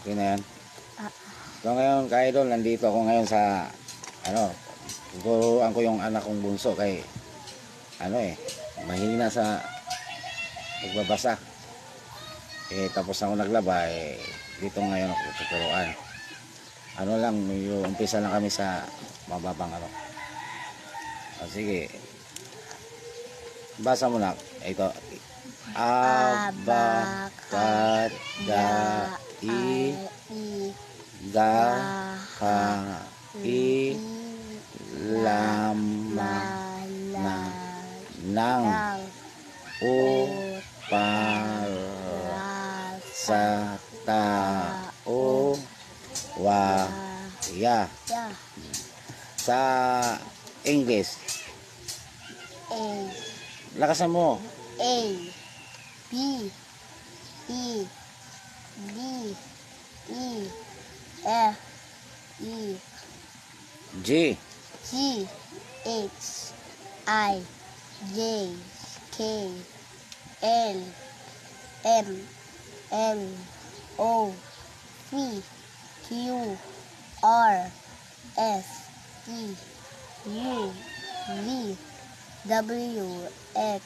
Okay na yan. Ah, So ngayon, ka-idol, nandito ako ngayon sa, tuturuan ko yung anak kong bunso kay, mahina sa pagbabasa. Tapos ako naglaba, dito ngayon ako tuturuan. Yung umpisa lang kami sa mababang sige, basa mo na. Ito. Abakadai gakai lamana nang uparasatao waya. Sa English, A, lakasan mo. A, B, E, D, E, F, E, G, G, H, I, J, K, L, M, N, O, P, Q, R, S, T, U, V, W, X,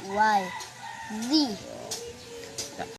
Y, Z.